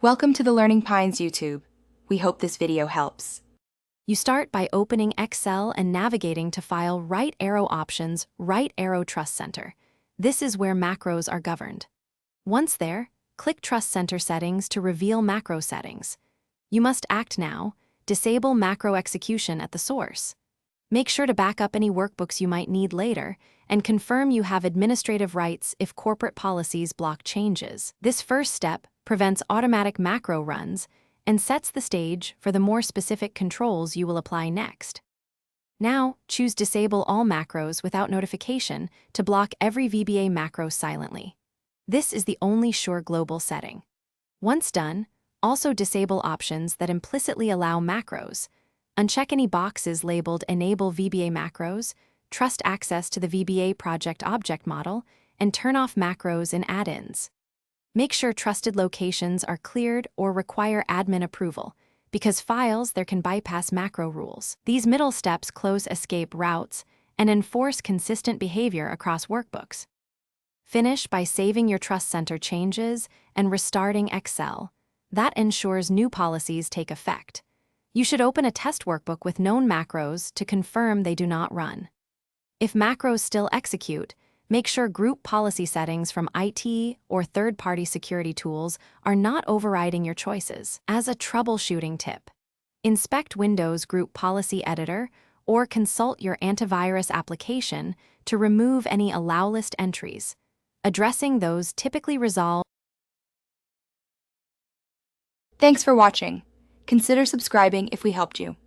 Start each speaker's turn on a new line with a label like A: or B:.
A: Welcome to the Learning Pines YouTube. We hope this video helps.
B: You start by opening Excel and navigating to File, right arrow Options, right arrow Trust Center. This is where macros are governed. Once there, click Trust Center Settings to reveal macro settings. You must act now. Disable macro execution at the source. Make sure to back up any workbooks you might need later, and confirm you have administrative rights if corporate policies block changes. This first step prevents automatic macro runs and sets the stage for the more specific controls you will apply next. Now, choose Disable All Macros without notification to block every VBA macro silently. This is the only sure global setting. Once done, also disable options that implicitly allow macros. Uncheck any boxes labeled Enable VBA Macros, trust access to the VBA project object model, and turn off macros in add-ins. Make sure trusted locations are cleared or require admin approval, because files there can bypass macro rules. These middle steps close escape routes and enforce consistent behavior across workbooks. Finish by saving your Trust Center changes and restarting Excel. That ensures new policies take effect. You should open a test workbook with known macros to confirm they do not run. If macros still execute, make sure group policy settings from IT or third-party security tools are not overriding your choices. As a troubleshooting tip, inspect Windows Group Policy Editor or consult your antivirus application to remove any allow list entries. Addressing those typically resolve.
A: Thanks for watching. Consider subscribing if we helped you.